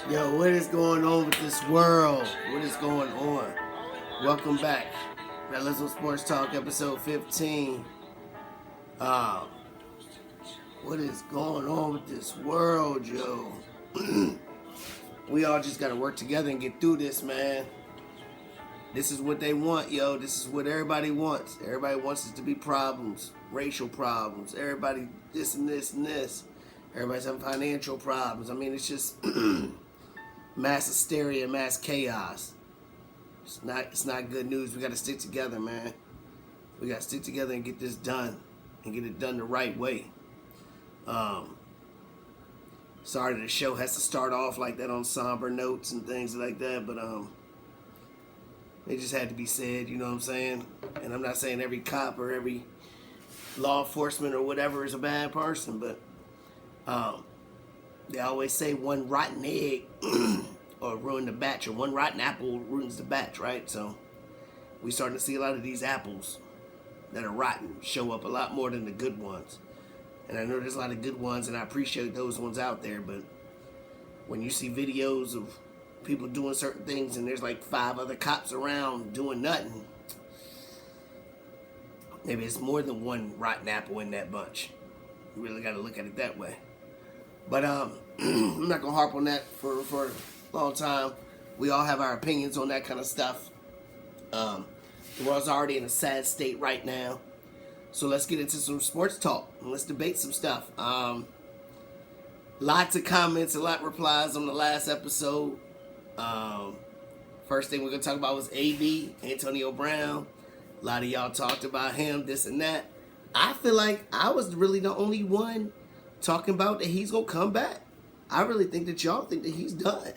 Yo, what is going on with this world? What is going on? Welcome back. That Lizzo Sports Talk, episode 15. Uh, what is going on with this world, yo? We all just gotta work together and get through this, man. This is what they want, yo. This is what everybody wants. Everybody wants it to be problems, racial problems. Everybody this and this and this. Everybody's having financial problems. I mean, it's just mass hysteria, mass chaos. It's not good news. We got to stick together, man. We got to stick together and get this done, and get it done the right way. Sorry that the show has to start off like that on somber notes and things like that, but they just had to be said. You know what I'm saying? And I'm not saying every cop or every law enforcement or whatever is a bad person, but they always say one rotten egg or ruin the batch, or one rotten apple ruins the batch, right? So we starting to see a lot of these apples that are rotten show up a lot more than the good ones. And I know there's a lot of good ones, and I appreciate those ones out there, but when you see videos of people doing certain things and there's like 5 other cops around doing nothing, maybe it's more than one rotten apple in that bunch. You really got to look at it that way. But I'm not gonna harp on that for a long time. We all have our opinions on that kind of stuff. The world's already in a sad state right now, so let's get into some sports talk and let's debate some stuff. Lots of comments, a lot of replies on the last episode. First thing we're gonna talk about was AB, Antonio Brown. A lot of y'all talked about him, this and that. I feel like I was really the only one talking about that he's gonna come back. I really think that y'all think that he's done.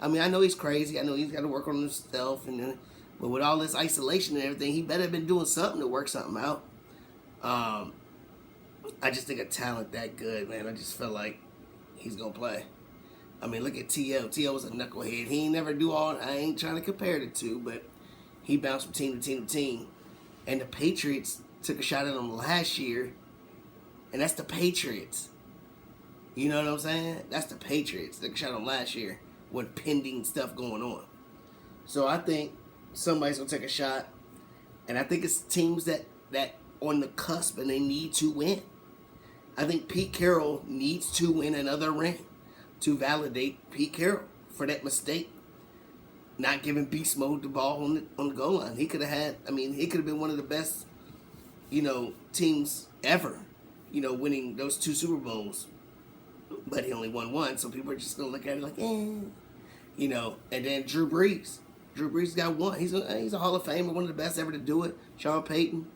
I mean, I know he's crazy. I know he's got to work on himself, but with all this isolation and everything, he better have been doing something to work something out. I just think a talent that good, man. I just feel like he's gonna play. I mean, look at T.O. T.O. was a knucklehead. He ain't never do all. I ain't trying to compare the two, but he bounced from team to team to team. And the Patriots took a shot at him last year, and that's the Patriots. You know what I'm saying? That's the Patriots. They shot him last year with pending stuff going on. So I think somebody's going to take a shot. And I think it's teams that on the cusp and they need to win. I think Pete Carroll needs to win another ring to validate Pete Carroll for that mistake. Not giving Beast Mode the ball on the goal line. He could have been one of the best, teams ever, winning those 2 Super Bowls. But he only won 1, so people are just going to look at it like, And then Drew Brees. Drew Brees got 1. He's a Hall of Famer, one of the best ever to do it. Sean Payton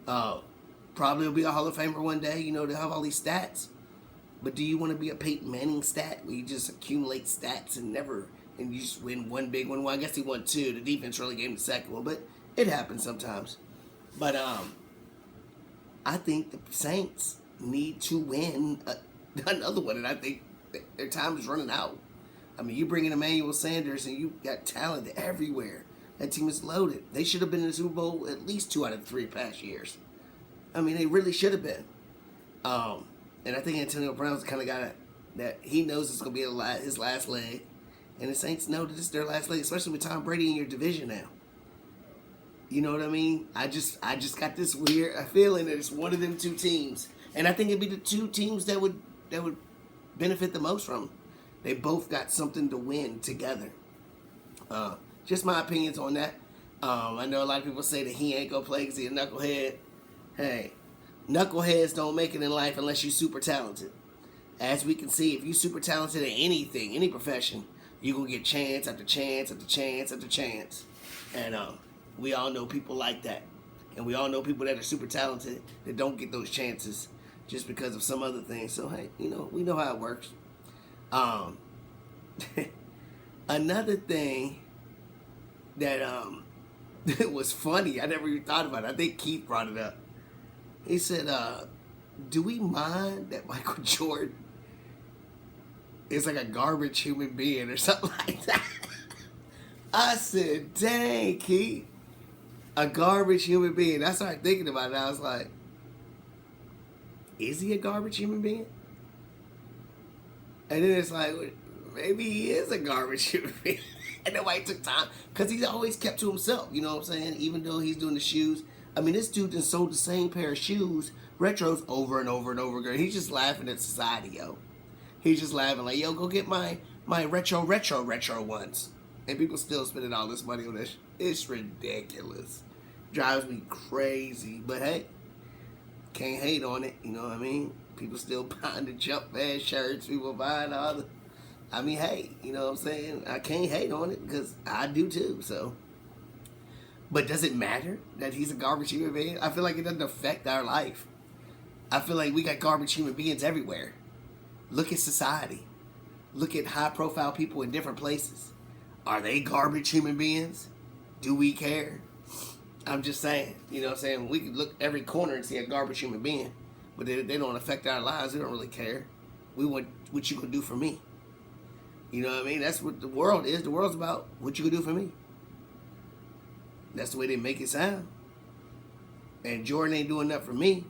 probably will be a Hall of Famer one day. They have all these stats. But do you want to be a Peyton Manning stat where you just accumulate stats and you just win one big one? Well, I guess he won 2. The defense really gave him the second one, but it happens sometimes. But I think the Saints need to win another one, and I think their time is running out. I mean, you bring in Emmanuel Sanders, and you got talent everywhere. That team is loaded. They should have been in the Super Bowl at least 2 out of the 3 past years. I mean, they really should have been. And I think Antonio Brown's the kind of guy that he knows it's going to be his last leg, and the Saints know that it's their last leg, especially with Tom Brady in your division now. You know what I mean? I just got this weird feeling that it's one of them 2 teams, and I think it'd be the 2 teams that would benefit the most from. They both got something to win together. Just my opinions on that. I know a lot of people say that he ain't gonna play because he's a knucklehead. Hey, knuckleheads don't make it in life unless you're super talented. As we can see, if you're super talented at anything, any profession, you're gonna get chance after chance after chance after chance. And we all know people like that. And we all know people that are super talented that don't get those chances just because of some other thing. So, hey, we know how it works. Another thing that it was funny, I never even thought about it. I think Keith brought it up. He said, do we mind that Michael Jordan is like a garbage human being or something like that? I said, dang, Keith, a garbage human being. I started thinking about it. I was like, is he a garbage human being? And then it's like, maybe he is a garbage human being. And nobody took time because he's always kept to himself. You know what I'm saying? Even though he's doing the shoes. I mean, this dude done sold the same pair of shoes, retros, over and over and over again. He's just laughing at society, yo. He's just laughing like, yo, go get my retro ones. And people still spending all this money on this. It's ridiculous. Drives me crazy. But hey, can't hate on it. You know what I mean? People still buying the jump man shirts. People buying all the... I mean, hey, you know what I'm saying? I can't hate on it because I do too, so. But does it matter that he's a garbage human being? I feel like it doesn't affect our life. I feel like we got garbage human beings everywhere. Look at society. Look at high-profile people in different places. Are they garbage human beings? Do we care? I'm just saying, you know what I'm saying? We could look every corner and see a garbage human being, but they don't affect our lives. We don't really care. We want what you can do for me. You know what I mean? That's what the world is. The world's about what you can do for me. That's the way they make it sound. And Jordan ain't doing nothing for me,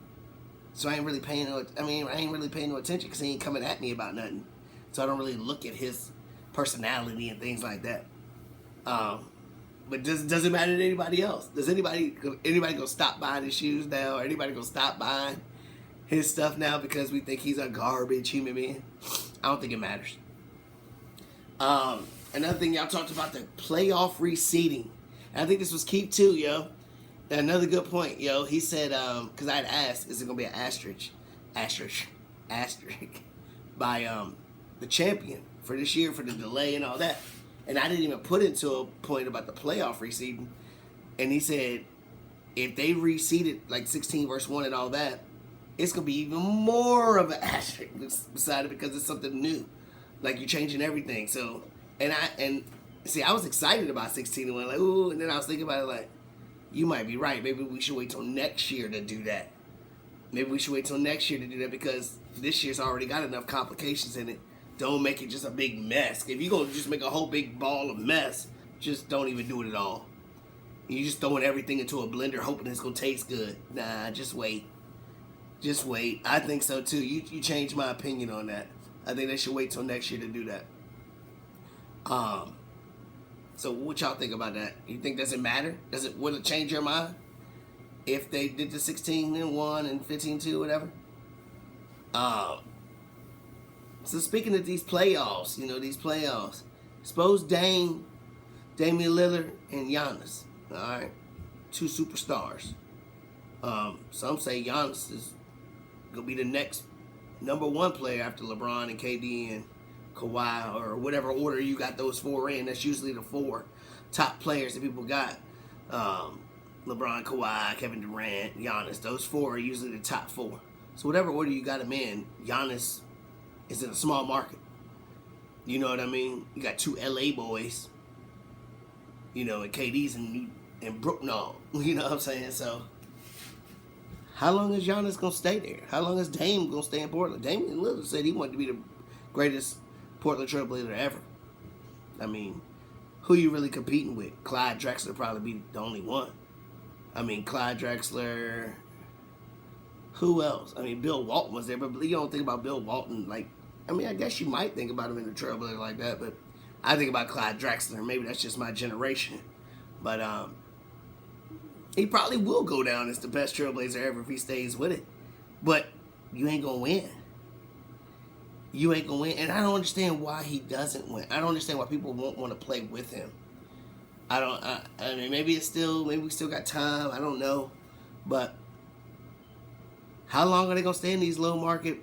so I ain't really paying no attention because he ain't coming at me about nothing. So I don't really look at his personality and things like that. But does it matter to anybody else? Does anybody go stop buying his shoes now? Or anybody go stop buying his stuff now because we think he's a garbage human being? I don't think it matters. Another thing, y'all talked about the playoff reseeding. And I think this was Keith too, yo. Another good point, yo. He said, because I had asked, is it going to be an asterisk by the champion for this year for the delay and all that. And I didn't even put into a point about the playoff reseeding. And he said, if they reseeded like 16 versus 1 and all that, it's going to be even more of an asterisk beside it because it's something new. Like, you're changing everything. So, I was excited about 16 and 1. Like, ooh, and then I was thinking about it like, you might be right. Maybe we should wait till next year to do that. Because this year's already got enough complications in it. Don't make it just a big mess. If you're going to just make a whole big ball of mess, just don't even do it at all. You're just throwing everything into a blender hoping it's going to taste good. Nah, just wait. I think so too. You changed my opinion on that. I think they should wait till next year to do that. So what y'all think about that? You think does it matter? Will it change your mind if they did the 16-1 and 15-2, whatever? So speaking of these playoffs, suppose Damian Lillard and Giannis, all right, two superstars. Some say Giannis is gonna be the next number one player after LeBron and KD and Kawhi, or whatever order you got those four in. That's usually the four top players that people got. LeBron, Kawhi, Kevin Durant, Giannis. Those four are usually the top four. So whatever order you got them in, Giannis is in a small market. You know what I mean? You got two LA boys, and KD's in Brooklyn. You know what I'm saying? So how long is Giannis going to stay there? How long is Dame going to stay in Portland? Damian Lillard said he wanted to be the greatest Portland Trailblazer ever. I mean, who you really competing with? Clyde Drexler probably be the only one. I mean, Clyde Drexler. Who else? I mean, Bill Walton was there, but you don't think about Bill Walton like. I mean, I guess you might think about him in the Trailblazer like that, but I think about Clyde Drexler. Maybe that's just my generation, but he probably will go down as the best Trailblazer ever if he stays with it. But you ain't gonna win. And I don't understand why he doesn't win. I don't understand why people won't want to play with him. I mean, maybe we still got time. I don't know. But how long are they going to stay in these low markets?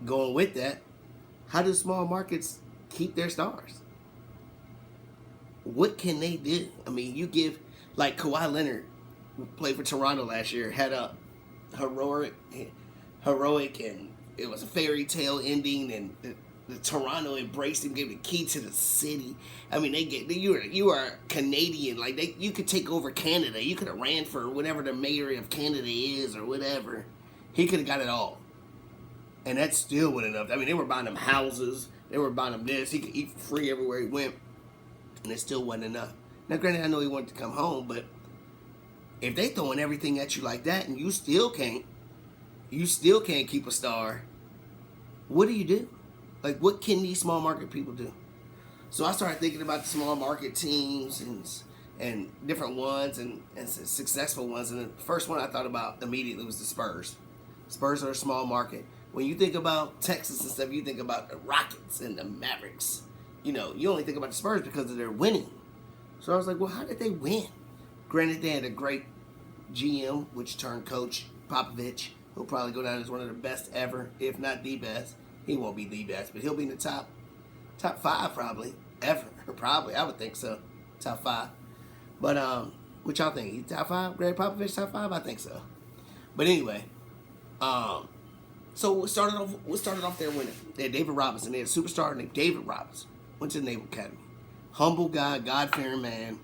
Going with that, how do small markets keep their stars? What can they do? I mean, you give, like Kawhi Leonard, who played for Toronto last year, had a heroic, and it was a fairy tale ending, and the Toronto embraced him, gave the key to the city. I mean, you are Canadian, like you could take over Canada. You could have ran for whatever the mayor of Canada is or whatever. He could have got it all, and that still wasn't enough. I mean, they were buying him houses, they were buying him this. He could eat for free everywhere he went, and it still wasn't enough. Now, granted, I know he wanted to come home, but if they throwing everything at you like that, and you still can't keep a star, what do you do? Like, what can these small market people do? So I started thinking about the small market teams and different ones and successful ones. And the first one I thought about immediately was the Spurs. Spurs are a small market. When you think about Texas and stuff, you think about the Rockets and the Mavericks. You know, you only think about the Spurs because of their winning. So I was like, well, how did they win? Granted, they had a great GM, which turned coach, Popovich, who'll probably go down as one of the best ever, if not the best. He won't be the best, but he'll be in the top 5 probably, ever. Probably, I would think so. Top 5. But, what y'all think? He top 5? Greg Popovich top 5? I think so. But anyway, so we started off there winning. They had David Robinson. They had a superstar named David Robinson. Went to the Naval Academy. Humble guy, God-fearing man.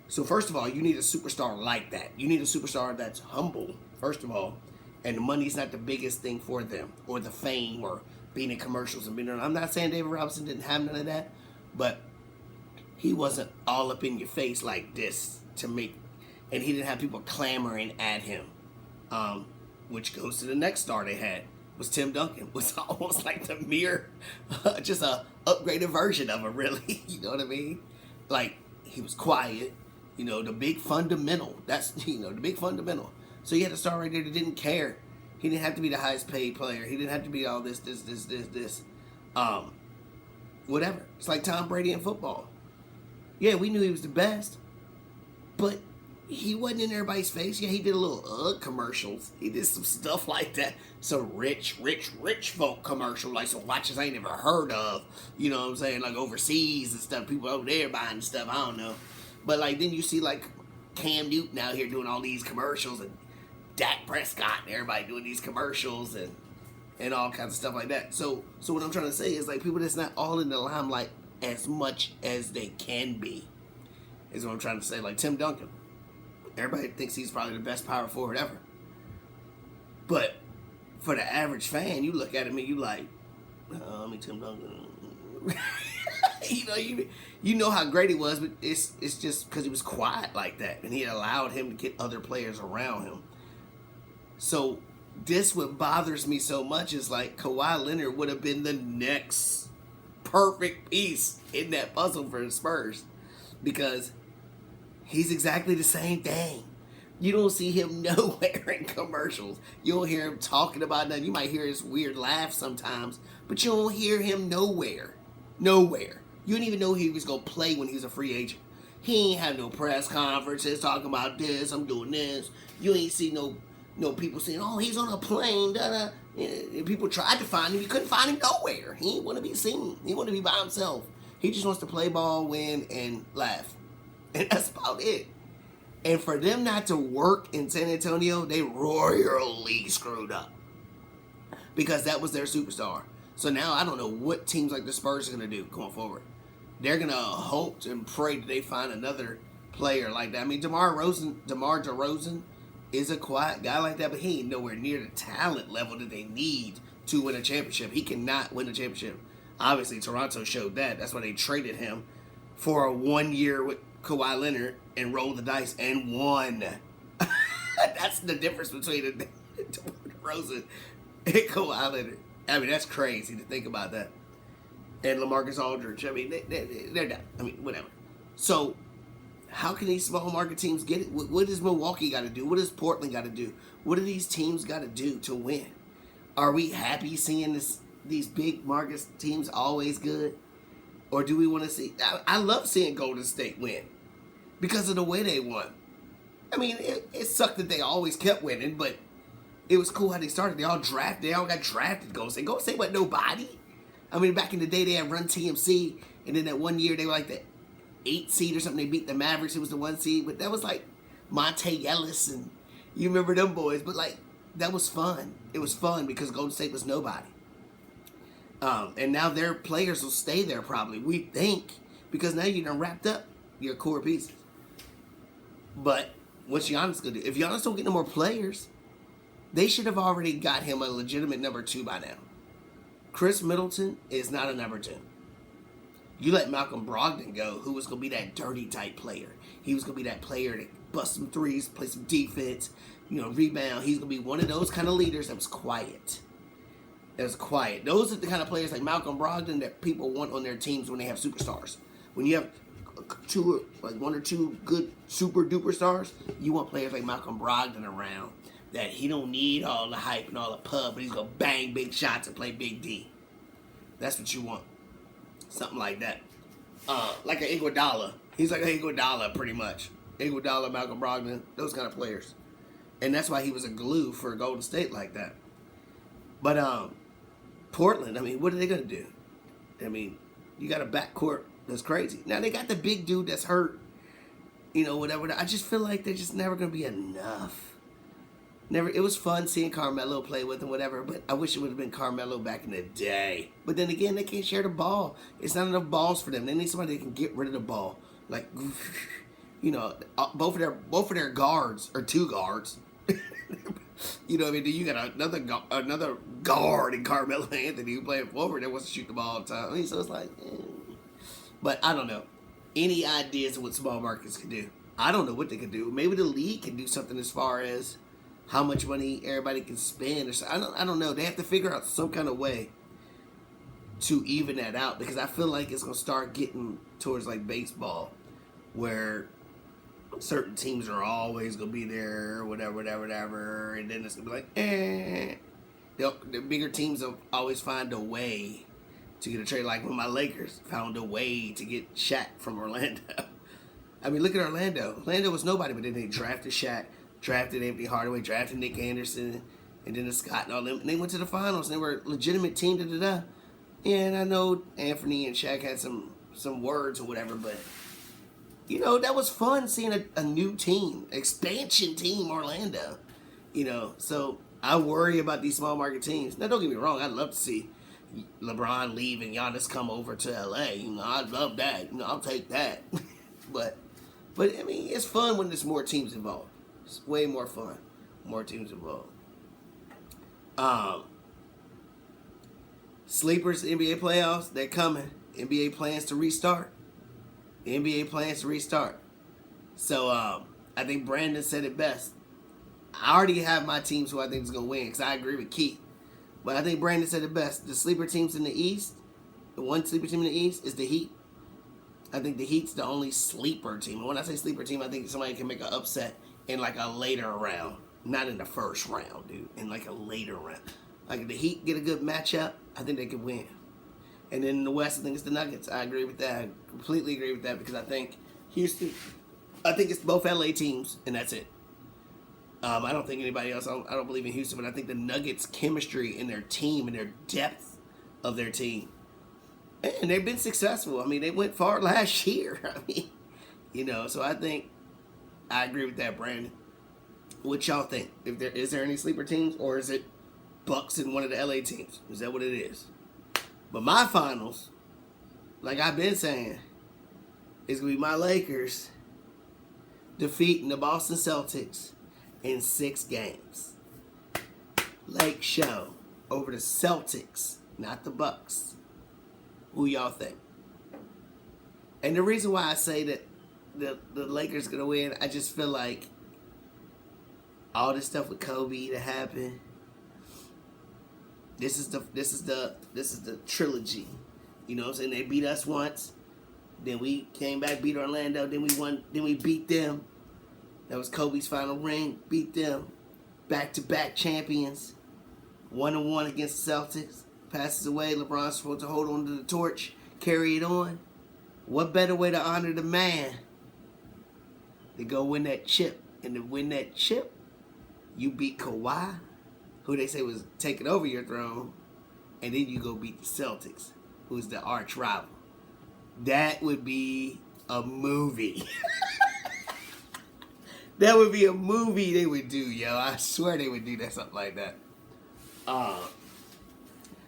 So first of all, you need a superstar like that. You need a superstar that's humble, first of all, and the money's not the biggest thing for them, or the fame, or being in commercials and being on. I'm not saying David Robinson didn't have none of that, but he wasn't all up in your face like this to make, and he didn't have people clamoring at him. Which goes to the next star they had, was Tim Duncan. Was almost like the mere, just a upgraded version of him, really. You know what I mean? Like, he was quiet. You know, the big fundamental. That's, the big fundamental. So you had a star right there that didn't care. He didn't have to be the highest paid player. He didn't have to be all this. Whatever. It's like Tom Brady in football. Yeah, we knew he was the best. But he wasn't in everybody's face. Yeah, he did a little commercials. He did some stuff like that. Some rich folk commercial. Like some watches I ain't never heard of. You know what I'm saying? Like overseas and stuff. People over there buying stuff. I don't know. But like then you see like Cam Newton out here doing all these commercials and Dak Prescott and everybody doing these commercials and all kinds of stuff like that. So what I'm trying to say is like people that's not all in the limelight as much as they can be is what I'm trying to say. Like Tim Duncan. Everybody thinks he's probably the best power forward ever. But for the average fan, you look at him and you like, Tim Duncan. you know how great he was, but it's just because he was quiet like that, and he allowed him to get other players around him. So this what bothers me so much is like Kawhi Leonard would have been the next perfect piece in that puzzle for the Spurs because he's exactly the same thing. You don't see him nowhere in commercials. You don't hear him talking about nothing. You might hear his weird laugh sometimes, but you don't hear him nowhere. Nowhere. You didn't even know he was going to play when he was a free agent. He ain't have no press conferences talking about this, I'm doing this. You ain't see no people saying, oh, he's on a plane, da-da. And people tried to find him. You couldn't find him nowhere. He didn't want to be seen. He wanted to be by himself. He just wants to play ball, win, and laugh. And that's about it. And for them not to work in San Antonio, they royally screwed up. Because that was their superstar. So now I don't know what teams like the Spurs are going to do going forward. They're going to hope and pray that they find another player like that. I mean, DeMar DeRozan is a quiet guy like that, but he ain't nowhere near the talent level that they need to win a championship. He cannot win a championship. Obviously, Toronto showed that. That's why they traded him for a 1 year with Kawhi Leonard and rolled the dice and won. That's the difference between DeRozan and Kawhi Leonard. I mean, that's crazy to think about that. And LaMarcus Aldridge. I mean, they're done. I mean, whatever. So, how can these small market teams get it? What does Milwaukee got to do? What does Portland got to do? What do these teams got to do to win? Are we happy seeing these big market teams always good? Or do we want to see... I love seeing Golden State win because of the way they won. I mean, it sucked that they always kept winning, but it was cool how they started. They all got drafted. Golden State wasn't nobody. I mean, back in the day, they had run TMC, and then that 1 year, they were like the 8 seed or something. They beat the Mavericks. It was the 1 seed, but that was like Monte Ellis, and you remember them boys. But, like, that was fun. It was fun because Golden State was nobody. And now their players will stay there probably, we think, because now you done wrapped up your core pieces. But what's Giannis going to do? If Giannis don't get no more players, they should have already got him a legitimate number 2 by now. Chris Middleton is not a number 2. You let Malcolm Brogdon go, who was going to be that dirty type player. He was going to be that player that bust some threes, play some defense, rebound. He's going to be one of those kind of leaders that was quiet. That's quiet. Those are the kind of players like Malcolm Brogdon that people want on their teams when they have superstars. When you have one or two good super duper stars, you want players like Malcolm Brogdon around that he don't need all the hype and all the pub, but he's gonna bang big shots and play big D. That's what you want. Something like that. Like an Iguodala. He's like an Iguodala pretty much. Iguodala, Malcolm Brogdon, those kind of players. And that's why he was a glue for Golden State like that. But Portland, I mean, what are they gonna do? I mean, you got a backcourt that's crazy. Now they got the big dude that's hurt. You know, whatever. I just feel like they're just never gonna be enough. Never. It was fun seeing Carmelo play with him, whatever. But I wish it would have been Carmelo back in the day. But then again, they can't share the ball. It's not enough balls for them. They need somebody that can get rid of the ball. Like, you know, both of their guards are two guards. You know what I mean? You got another guard in Carmelo Anthony who playing forward that wants to shoot the ball all the time. I mean, so it's like, But I don't know. Any ideas of what small markets can do? I don't know what they can do. Maybe the league can do something as far as how much money everybody can spend. Or something. I don't know. They have to figure out some kind of way to even that out, because I feel like it's gonna start getting towards like baseball, where certain teams are always gonna be there, whatever, and then it's gonna be like, The bigger teams will always find a way to get a trade. Like when my Lakers found a way to get Shaq from Orlando. I mean, look at Orlando. Orlando was nobody, but then they drafted Shaq, drafted Anthony Hardaway, drafted Nick Anderson, and then the Scott and all them. And they went to the finals. And they were a legitimate team. And I know Anthony and Shaq had some words or whatever, but you know, that was fun seeing a new team, expansion team, Orlando. You know, so I worry about these small market teams. Now, don't get me wrong. I'd love to see LeBron leave and Giannis come over to LA. You know, I'd love that. You know, I'll take that. but I mean, it's fun when there's more teams involved. It's way more fun. More teams involved. Sleepers, NBA playoffs, they're coming. NBA plans to restart. The NBA plans to restart. So, I think Brandon said it best. I already have my teams who I think is going to win, because I agree with Keith. But I think Brandon said it best. The sleeper teams in the East, the one sleeper team in the East is the Heat. I think the Heat's the only sleeper team. And when I say sleeper team, I think somebody can make an upset in like a later round. Not in the first round, dude. In like a later round. Like if the Heat get a good matchup, I think they could win. And then in the West, I think it's the Nuggets. I agree with that. I completely agree with that, because I think Houston, I think it's both LA teams, and that's it. I don't think anybody else, I don't believe in Houston, but I think the Nuggets' chemistry in their team and their depth of their team. And they've been successful. I mean, they went far last year. I mean, you know, so I think I agree with that, Brandon. What y'all think? Is there any sleeper teams, or is it Bucks and one of the LA teams? Is that what it is? But my finals, like I've been saying, is going to be my Lakers defeating the Boston Celtics in 6 games. Lake Show over the Celtics, not the Bucks. Who y'all think? And the reason why I say that the Lakers going to win, I just feel like all this stuff with Kobe to happen. This is the trilogy. You know what I'm saying? They beat us once. Then we came back, beat Orlando. Then we won. Then we beat them. That was Kobe's final ring. Beat them. Back-to-back champions. 1-1 against the Celtics. Passes away. LeBron's supposed to hold on to the torch. Carry it on. What better way to honor the man than go win that chip? And to win that chip, you beat Kawhi, who they say was taking over your throne, and then you go beat the Celtics, who's the arch rival. That would be a movie. That would be a movie they would do, yo. I swear they would do that, something like that.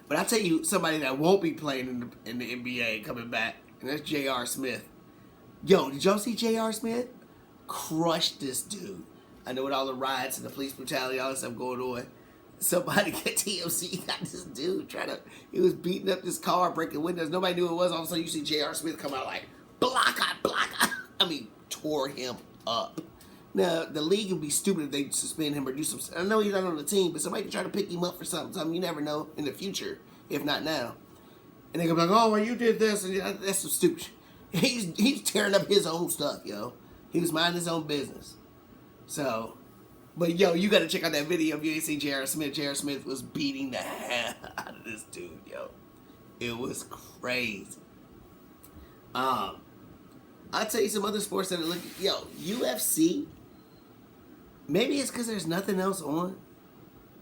But I'll tell you somebody that won't be playing in the NBA coming back, and that's J.R. Smith. Yo, did y'all see J.R. Smith? Crushed this dude. I know with all the riots and the police brutality, all that stuff going on, somebody at TMC got this dude he was beating up this car, breaking windows. Nobody knew who it was. All of a sudden you see J.R. Smith come out like, block. I mean, tore him up. Now, the league would be stupid if they suspend him or do some. I know he's not on the team, but somebody can try to pick him up for something. You never know in the future, if not now. And they go like, "Oh, well, you did this," and that's some stupid shit. He's tearing up his own stuff, yo. He was minding his own business. So, but yo, you got to check out that video if you ain't seen J.R. Smith. J.R. Smith was beating the hell out of this dude, yo. It was crazy. I'll tell you some other sports that are looking. Yo, UFC. Maybe it's because there's nothing else on,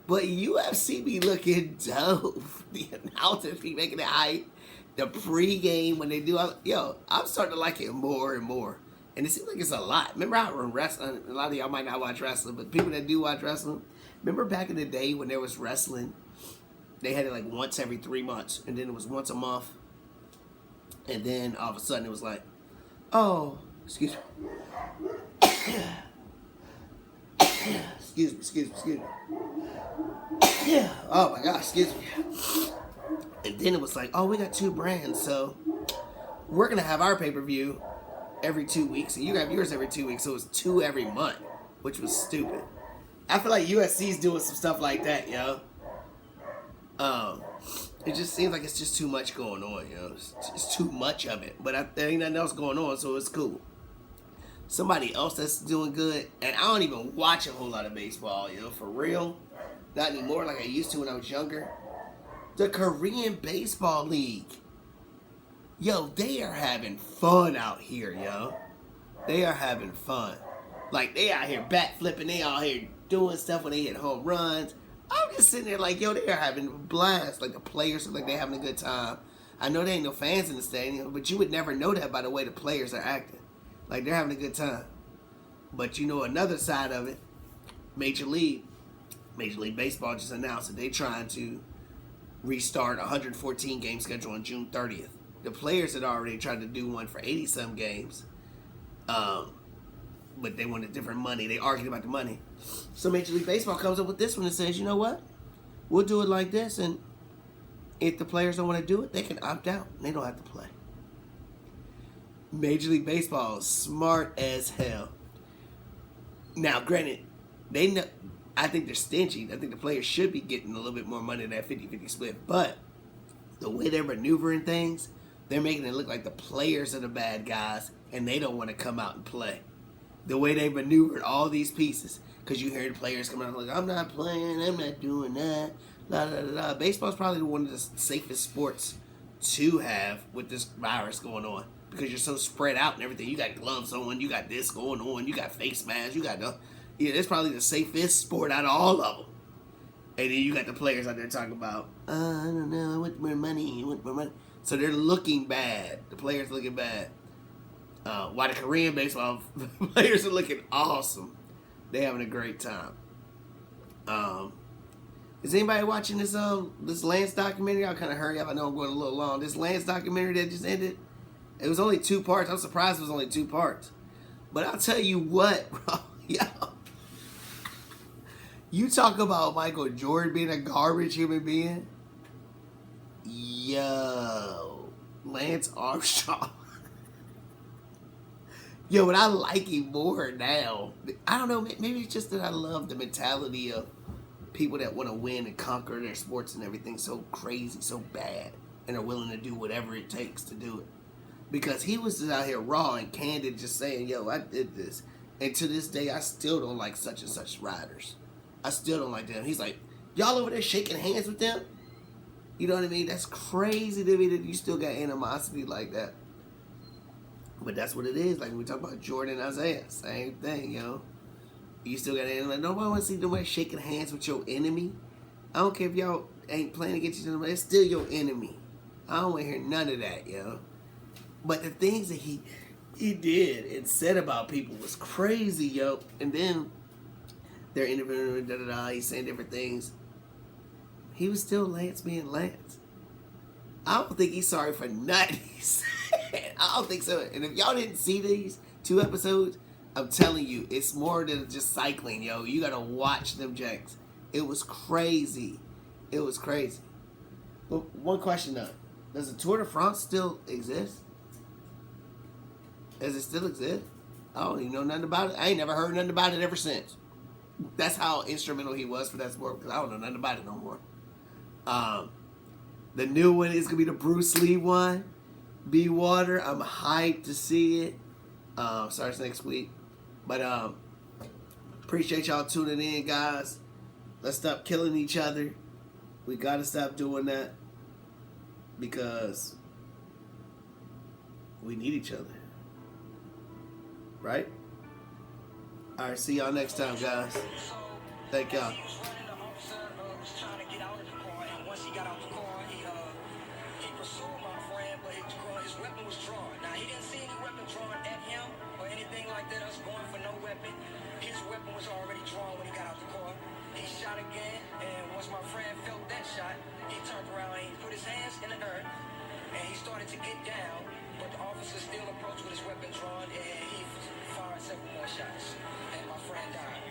but UFC be looking dope. The announcers be making it hype. The pregame when they do, yo, I'm starting to like it more and more. And it seems like it's a lot. Remember how when wrestling, a lot of y'all might not watch wrestling, but people that do watch wrestling, remember back in the day when there was wrestling, they had it like once every 3 months, and then it was once a month, and then all of a sudden it was like, oh, excuse me. excuse me. Oh my gosh, excuse me. And then it was like, oh, we got 2 brands, so we're going to have our pay-per-view every 2 weeks, and you have yours every 2 weeks, so it was 2 every month, which was stupid. I feel like USC's doing some stuff like that, yo. It just seems like it's just too much going on, yo. It's too much of it, but there ain't nothing else going on, so it's cool. Somebody else that's doing good, and I don't even watch a whole lot of baseball, yo, for real. Not anymore like I used to when I was younger. The Korean Baseball League. Yo, they are having fun out here, yo. They are having fun. Like, they out here bat flipping. They out here doing stuff when they hit home runs. I'm just sitting there like, yo, they are having a blast. Like, the players look like they're having a good time. I know there ain't no fans in the stadium, but you would never know that by the way the players are acting. Like, they're having a good time. But you know another side of it, Major League Baseball just announced that they're trying to restart a 114 game schedule on June 30th. The players had already tried to do one for 80-some games, but they wanted different money. They argued about the money. So Major League Baseball comes up with this one and says, you know what? We'll do it like this, and if the players don't want to do it, they can opt out. They don't have to play. Major League Baseball is smart as hell. Now, granted, they know. I think they're stingy. I think the players should be getting a little bit more money than that 50-50 split. But the way they're maneuvering things, they're making it look like the players are the bad guys and they don't want to come out and play. The way they maneuvered all these pieces. Because you hear the players coming out like, I'm not playing, I'm not doing that. La, la, la, la. Baseball's probably one of the safest sports to have with this virus going on. Because you're so spread out and everything. You got gloves on, you got this going on, you got face masks, you got the... Yeah, it's probably the safest sport out of all of them. And then you got the players out there talking about, I don't know, I want more money, So they're looking bad. The players looking bad. While the Korean baseball players are looking awesome. They're having a great time. Is anybody watching this Lance documentary? I'll kind of hurry up. I know I'm going a little long. This Lance documentary that just ended, it was only 2 parts. I'm surprised it was only 2 parts. But I'll tell you what, bro. Yo. You talk about Michael Jordan being a garbage human being. Yo. Lance Armstrong. Yo, but I like him more now. I don't know, maybe it's just that I love the mentality of people that want to win and conquer their sports and everything so crazy, so bad, and are willing to do whatever it takes to do it. Because he was just out here raw and candid just saying, yo, I did this. And to this day, I still don't like such and such riders. I still don't like them. He's like, y'all over there shaking hands with them? You know what I mean? That's crazy to me that you still got animosity like that. But that's what it is. Like when we talk about Jordan and Isaiah, same thing, yo. You still got animosity. Like, nobody wants to see nobody shaking hands with your enemy. I don't care if y'all ain't playing against each other, it's still your enemy. I don't want to hear none of that, yo. But the things that he did and said about people was crazy, yo. And then they're interviewing him, he's saying different things. He was still Lance being Lance. I don't think he's sorry for nothing he said. I don't think so. And if y'all didn't see these 2 episodes, I'm telling you, it's more than just cycling, yo. You gotta watch them jacks. It was crazy. It was crazy. But one question though. Does the Tour de France still exist? Does it still exist? I don't even know nothing about it. I ain't never heard nothing about it ever since. That's how instrumental he was for that sport, because I don't know nothing about it no more. The new one is going to be the Bruce Lee one, Be Water. I'm hyped to see it. Starts next week. But appreciate y'all tuning in, guys. Let's stop killing each other. We got to stop doing that because we need each other. Right? All right, see y'all next time, guys. Thank y'all. His weapon was already drawn when he got out the car. He shot again, and once my friend felt that shot, he turned around and he put his hands in the earth, and he started to get down, but the officer still approached with his weapon drawn, and he fired several more shots, and my friend died.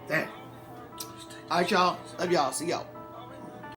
Damn. All right, y'all. Love y'all. See y'all.